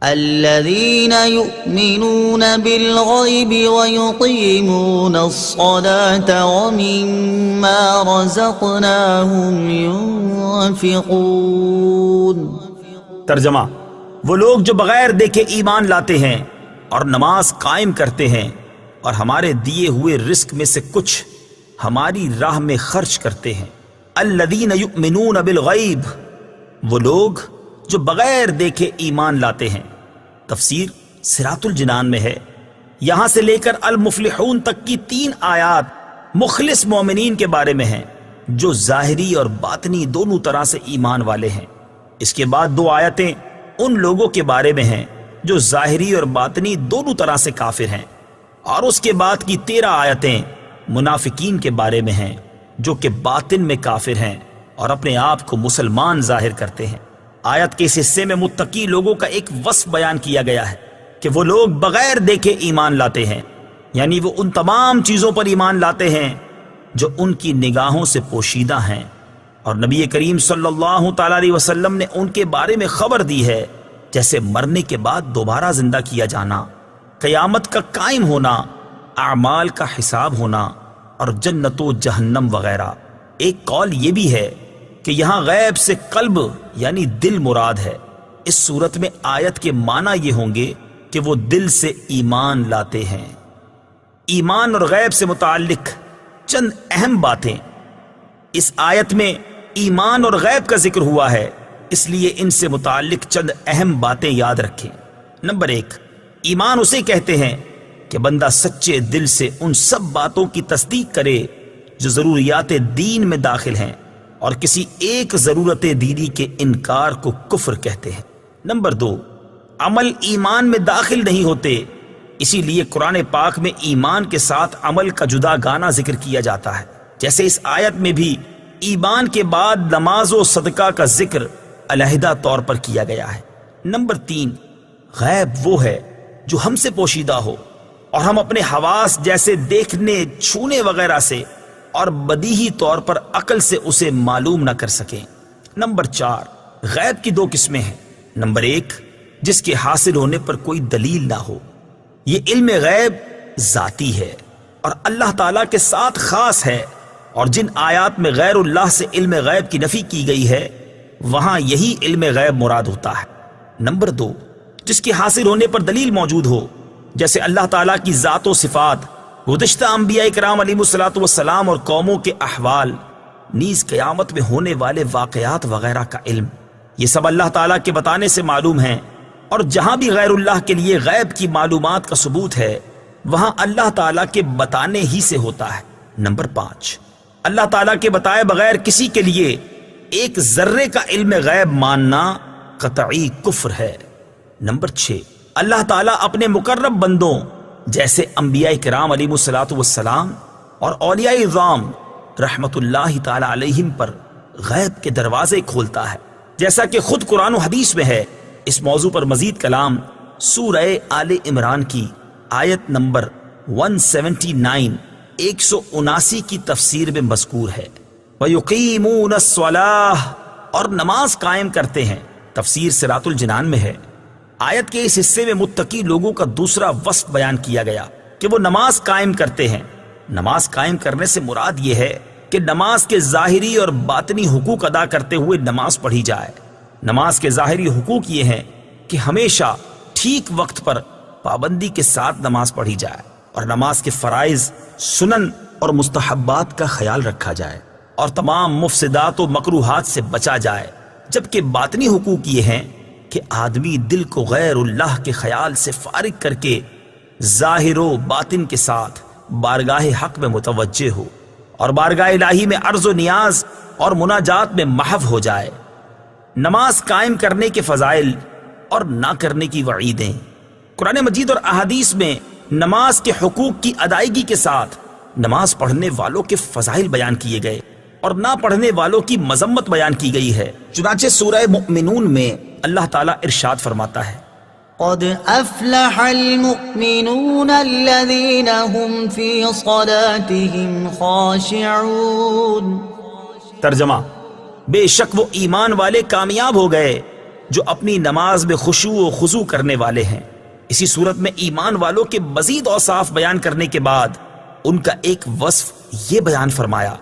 الذين يؤمنون بالغيب ويقيمون الصلاة ومما رزقناهم ينفقون۔ ترجمہ: وہ لوگ جو بغیر دیکھے ایمان لاتے ہیں اور نماز قائم کرتے ہیں اور ہمارے دیے ہوئے رزق میں سے کچھ ہماری راہ میں خرچ کرتے ہیں۔ الذین یؤمنون بالغیب، وہ لوگ جو بغیر دیکھے ایمان لاتے ہیں۔ تفسیر صراط الجنان میں ہے۔ یہاں سے لے کر المفلحون تک کی 3 آیات مخلص مومنین کے بارے میں ہیں جو ظاہری اور باطنی دونوں طرح سے ایمان والے ہیں۔ اس کے بعد 2 آیتیں ان لوگوں کے بارے میں ہیں جو ظاہری اور باطنی دونوں طرح سے کافر ہیں، اور اس کے بعد کی 13 آیتیں منافقین کے بارے میں ہیں جو کہ باطن میں کافر ہیں اور اپنے آپ کو مسلمان ظاہر کرتے ہیں۔ آیت کے اس حصے میں متقی لوگوں کا ایک وصف بیان کیا گیا ہے کہ وہ لوگ بغیر دیکھے ایمان لاتے ہیں، یعنی وہ ان تمام چیزوں پر ایمان لاتے ہیں جو ان کی نگاہوں سے پوشیدہ ہیں، اور نبی کریم صلی اللہ تعالی علیہ وسلم نے ان کے بارے میں خبر دی ہے، جیسے مرنے کے بعد دوبارہ زندہ کیا جانا، قیامت کا قائم ہونا، اعمال کا حساب ہونا اور جنت و جہنم وغیرہ۔ ایک قول یہ بھی ہے کہ یہاں غیب سے قلب یعنی دل مراد ہے۔ اس صورت میں آیت کے معنی یہ ہوں گے کہ وہ دل سے ایمان لاتے ہیں۔ ایمان اور غیب سے متعلق چند اہم باتیں۔ اس آیت میں ایمان اور غیب کا ذکر ہوا ہے، اس لیے ان سے متعلق چند اہم باتیں یاد رکھیں۔ نمبر 1، ایمان اسے کہتے ہیں کہ بندہ سچے دل سے ان سب باتوں کی تصدیق کرے جو ضروریات دین میں داخل ہیں، اور کسی ایک ضرورت دینی کے انکار کو کفر کہتے ہیں۔ نمبر 2، عمل ایمان میں داخل نہیں ہوتے، اسی لیے قرآن پاک میں ایمان کے ساتھ عمل کا جدا گانا ذکر کیا جاتا ہے، جیسے اس آیت میں بھی ایمان کے بعد نماز و صدقہ کا ذکر علیحدہ طور پر کیا گیا ہے۔ نمبر 3، غیب وہ ہے جو ہم سے پوشیدہ ہو اور ہم اپنے حواس جیسے دیکھنے، چھونے وغیرہ سے اور بدیہی طور پر عقل سے اسے معلوم نہ کر سکیں۔ نمبر 4، غیب کی 2 قسمیں ہیں۔ نمبر 1، جس کے حاصل ہونے پر کوئی دلیل نہ ہو، یہ علم غیب ذاتی ہے اور اللہ تعالیٰ کے ساتھ خاص ہے، اور جن آیات میں غیر اللہ سے علم غیب کی نفی کی گئی ہے وہاں یہی علم غیب مراد ہوتا ہے۔ نمبر 2، جس کے حاصل ہونے پر دلیل موجود ہو، جیسے اللہ تعالیٰ کی ذات و صفات، گزشتہ انبیاء کرام علیہ الصلوۃ والسلام اور قوموں کے احوال، نیز قیامت میں ہونے والے واقعات وغیرہ کا علم، یہ سب اللہ تعالیٰ کے بتانے سے معلوم ہیں، اور جہاں بھی غیر اللہ کے لیے غیب کی معلومات کا ثبوت ہے وہاں اللہ تعالیٰ کے بتانے ہی سے ہوتا ہے۔ نمبر 5، اللہ تعالیٰ کے بتائے بغیر کسی کے لیے ایک ذرے کا علم غیب ماننا قطعی کفر ہے۔ نمبر 6، اللہ تعالیٰ اپنے مقرب بندوں جیسے انبیاء کرام علیہ الصلوۃ والسلام اور اولیاء اعظام رحمت اللہ تعالی علیہم پر غیب کے دروازے کھولتا ہے، جیسا کہ خود قرآن و حدیث میں ہے۔ اس موضوع پر مزید کلام سورہ آل عمران کی آیت نمبر 179 کی تفسیر میں مذکور ہے۔ وَيُقِيمُونَ الصَّلَاةَ، اور نماز قائم کرتے ہیں، تفسیر صراط الجنان میں ہے۔ آیت کے اس حصے میں متقی لوگوں کا دوسرا وصف بیان کیا گیا کہ وہ نماز قائم کرتے ہیں۔ نماز قائم کرنے سے مراد یہ ہے کہ نماز کے ظاہری اور باطنی حقوق ادا کرتے ہوئے نماز پڑھی جائے۔ نماز کے ظاہری حقوق یہ ہیں کہ ہمیشہ ٹھیک وقت پر پابندی کے ساتھ نماز پڑھی جائے، اور نماز کے فرائض، سنن اور مستحبات کا خیال رکھا جائے، اور تمام مفسدات و مکروہات سے بچا جائے۔ جبکہ باطنی حقوق یہ ہیں کہ آدمی دل کو غیر اللہ کے خیال سے فارغ کر کے ظاہر و باطن کے ساتھ بارگاہ حق میں متوجہ ہو، اور بارگاہ الہی میں عرض و نیاز اور مناجات میں محو ہو جائے۔ نماز قائم کرنے کے فضائل اور نہ کرنے کی وعیدیں۔ قرآن مجید اور احادیث میں نماز کے حقوق کی ادائیگی کے ساتھ نماز پڑھنے والوں کے فضائل بیان کیے گئے اور نہ پڑھنے والوں کی مذمت بیان کی گئی ہے۔ چنانچہ سورہ مؤمنون میں اللہ تعالیٰ ارشاد فرماتا ہے، قد افلح المؤمنون الذين هم في صلاتهم خاشعون۔ ترجمہ: بے شک وہ ایمان والے کامیاب ہو گئے جو اپنی نماز میں خشوع و خضوع کرنے والے ہیں۔ اسی صورت میں ایمان والوں کے مزید اوصاف بیان کرنے کے بعد ان کا ایک وصف یہ بیان فرمایا،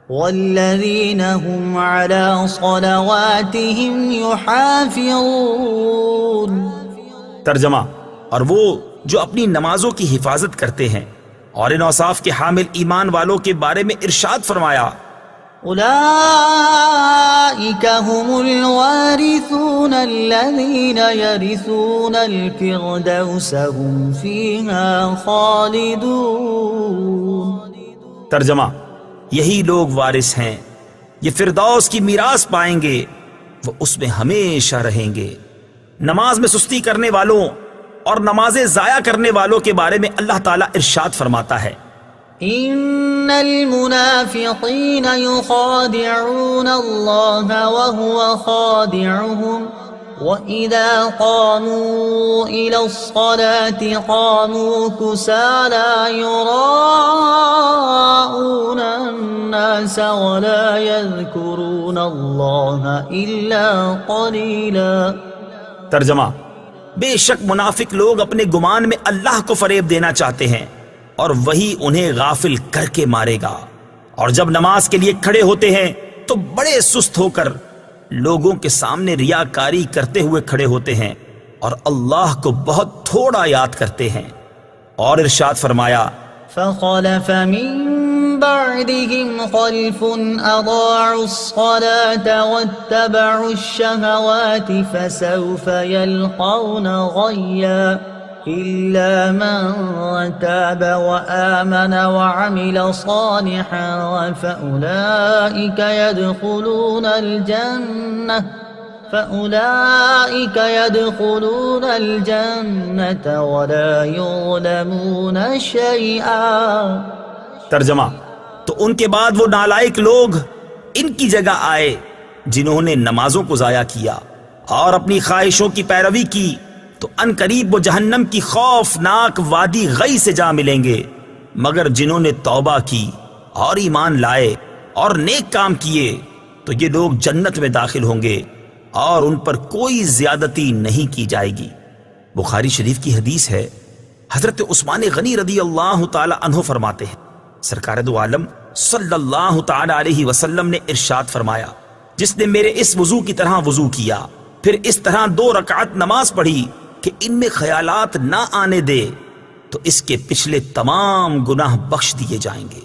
والذین هم على صلواتهم يحافظون۔ ترجمہ، اور وہ جو اپنی نمازوں کی حفاظت کرتے ہیں۔ اور ان اوصاف کے حامل ایمان والوں کے بارے میں ارشاد فرمایا، اولئک هم الوارثون الذین یرثون الفردوس هم فیها خالدون۔ ترجمہ، یہی لوگ وارث ہیں، یہ فردوس کی میراث پائیں گے، وہ اس میں ہمیشہ رہیں گے۔ نماز میں سستی کرنے والوں اور نمازیں ضائع کرنے والوں کے بارے میں اللہ تعالیٰ ارشاد فرماتا ہے، ان المنافقین یخادعون اللہ وهو خادعهم وَإِذَا قَامُوا إِلَى الصَّلَاةِ قَامُوا كُسَالَى يُرَاءُونَ النَّاسَ وَلَا يَذْكُرُونَ اللَّهَ إِلَّا قَلِيلًا۔ ترجمہ، بے شک منافق لوگ اپنے گمان میں اللہ کو فریب دینا چاہتے ہیں اور وہی انہیں غافل کر کے مارے گا، اور جب نماز کے لیے کھڑے ہوتے ہیں تو بڑے سست ہو کر لوگوں کے سامنے ریاکاری کرتے ہوئے کھڑے ہوتے ہیں اور اللہ کو بہت تھوڑا یاد کرتے ہیں۔ اور ارشاد فرمایا، فَخَلَفَ مِن بَعْدِهِمْ خَلْفٌ أَضَاعُوا الصَّلَاةَ وَاتَّبَعُوا الشَّهَوَاتِ فَسَوْفَ يَلْقَوْنَ غَيًّا إِلَّا مَن تَابَ وَآمَنَ وَعَمِلَ صَالِحًا فَأُولَئِكَ يَدْخُلُونَ الْجَنَّةَ وَلَا يُظْلَمُونَ شَيْئًا۔ ترجمہ، تو ان کے بعد وہ نالائق لوگ ان کی جگہ آئے جنہوں نے نمازوں کو ضائع کیا اور اپنی خواہشوں کی پیروی کی، تو ان قریب وہ جہنم کی خوفناک وادی غی سے جا ملیں گے، مگر جنہوں نے توبہ کی اور ایمان لائے اور نیک کام کیے تو یہ لوگ جنت میں داخل ہوں گے اور ان پر کوئی زیادتی نہیں کی جائے گی۔ بخاری شریف کی حدیث ہے، حضرت عثمان غنی رضی اللہ تعالی عنہ فرماتے ہیں، سرکار دو عالم صلی اللہ تعالی علیہ وسلم نے ارشاد فرمایا، جس نے میرے اس وضو کی طرح وضو کیا پھر اس طرح 2 رکعت نماز پڑھی کہ ان میں خیالات نہ آنے دے تو اس کے پچھلے تمام گناہ بخش دیے جائیں گے۔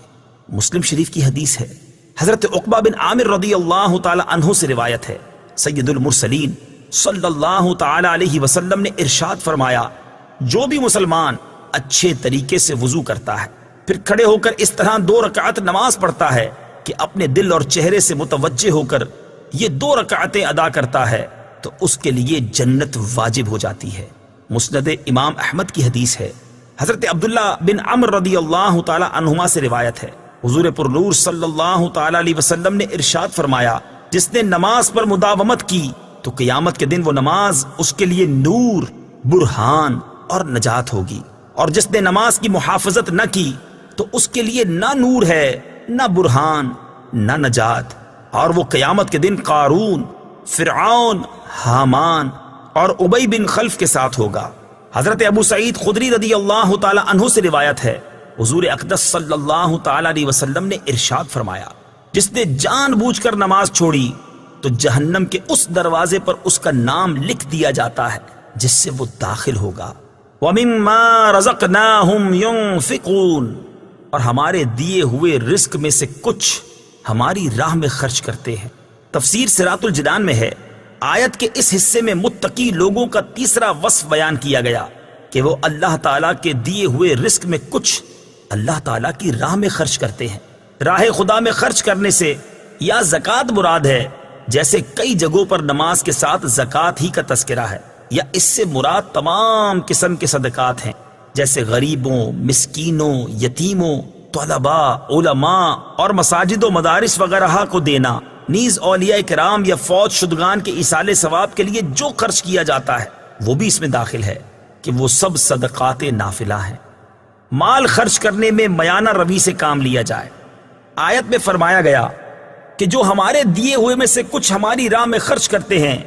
مسلم شریف کی حدیث ہے، حضرت عقبہ بن عامر رضی اللہ تعالی عنہ سے روایت ہے، سید المرسلین صلی اللہ تعالی علیہ وسلم نے ارشاد فرمایا، جو بھی مسلمان اچھے طریقے سے وضو کرتا ہے پھر کھڑے ہو کر اس طرح 2 رکعت نماز پڑھتا ہے کہ اپنے دل اور چہرے سے متوجہ ہو کر یہ 2 رکعتیں ادا کرتا ہے تو اس کے لیے جنت واجب ہو جاتی ہے۔ مسند امام احمد کی حدیث ہے، حضرت عبداللہ بن عمر رضی اللہ تعالی عنہما سے روایت ہے، حضور پر نور صلی اللہ تعالی علیہ وسلم نے ارشاد فرمایا، جس نے نماز پر مداومت کی تو قیامت کے دن وہ نماز اس کے لیے نور، برہان اور نجات ہوگی، اور جس نے نماز کی محافظت نہ کی تو اس کے لیے نہ نور ہے، نہ برہان، نہ نجات، اور وہ قیامت کے دن قارون، فرعون، حامان اور ابی بن خلف کے ساتھ ہوگا۔ حضرت ابو سعید خدری رضی اللہ تعالی عنہ سے روایت ہے، حضور اقدس صلی اللہ تعالی علیہ وسلم نے ارشاد فرمایا، جس نے جان بوجھ کر نماز چھوڑی تو جہنم کے اس دروازے پر اس کا نام لکھ دیا جاتا ہے جس سے وہ داخل ہوگا۔ وَمِمَّا رَزَقْنَاهُمْ يُنْفِقُونَ، اور ہمارے دیے ہوئے رزق میں سے کچھ ہماری راہ میں خرچ کرتے ہیں۔ تفسیر صراط الجنان میں ہے، آیت کے اس حصے میں متقی لوگوں کا تیسرا وصف بیان کیا گیا کہ وہ اللہ تعالیٰ کے دیے ہوئے رزق میں کچھ اللہ تعالیٰ کی راہ میں خرچ کرتے ہیں۔ راہ خدا میں خرچ کرنے سے یا زکوٰۃ مراد ہے، جیسے کئی جگہوں پر نماز کے ساتھ زکوٰۃ ہی کا تذکرہ ہے، یا اس سے مراد تمام قسم کے صدقات ہیں، جیسے غریبوں، مسکینوں، یتیموں، طلباء، علماء اور مساجد و مدارس وغیرہ کو دینا، نیز اولیاء کرام یا فوت شدگان کے ایصال ثواب کے لیے جو خرچ کیا جاتا ہے وہ بھی اس میں داخل ہے کہ وہ سب صدقات نافلہ ہیں۔ مال خرچ کرنے میں میانہ روی سے کام لیا جائے۔ آیت میں فرمایا گیا کہ جو ہمارے دیے ہوئے میں سے کچھ ہماری راہ میں خرچ کرتے ہیں،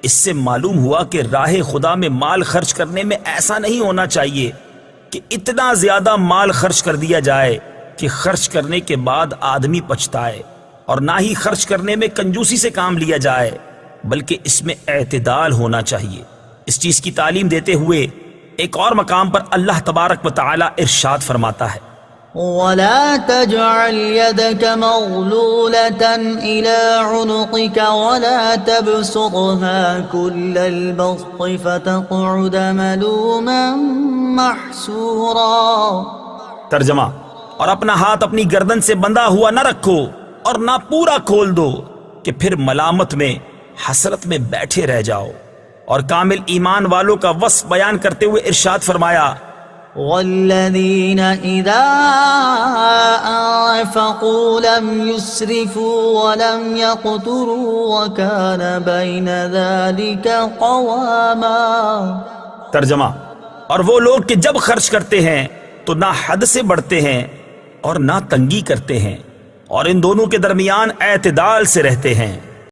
اس سے معلوم ہوا کہ راہ خدا میں مال خرچ کرنے میں ایسا نہیں ہونا چاہیے کہ اتنا زیادہ مال خرچ کر دیا جائے کہ خرچ کرنے کے بعد آدمی پچھتائے، اور نہ ہی خرچ کرنے میں کنجوسی سے کام لیا جائے، بلکہ اس میں اعتدال ہونا چاہیے۔ اس چیز کی تعلیم دیتے ہوئے ایک اور مقام پر اللہ تبارک و تعالی ارشاد فرماتا ہے، ولا تجعل يدك مغلولة إلى عنقك ولا تبسطها كل البسط فتقعد ملوما محسورا۔ ترجمہ، اور اپنا ہاتھ اپنی گردن سے بندھا ہوا نہ رکھو اور نہ پورا کھول دو کہ پھر ملامت میں حسرت میں بیٹھے رہ جاؤ۔ اور کامل ایمان والوں کا وصف بیان کرتے ہوئے ارشاد فرمایا، والذين إذا أنفقوا لم يسرفوا ولم يقتروا وكان بين ذلك قواما۔ ترجمہ، اور وہ لوگ کہ جب خرچ کرتے ہیں تو نہ حد سے بڑھتے ہیں اور نہ تنگی کرتے ہیں، اور ان دونوں کے درمیان اعتدال سے رہتے ہیں۔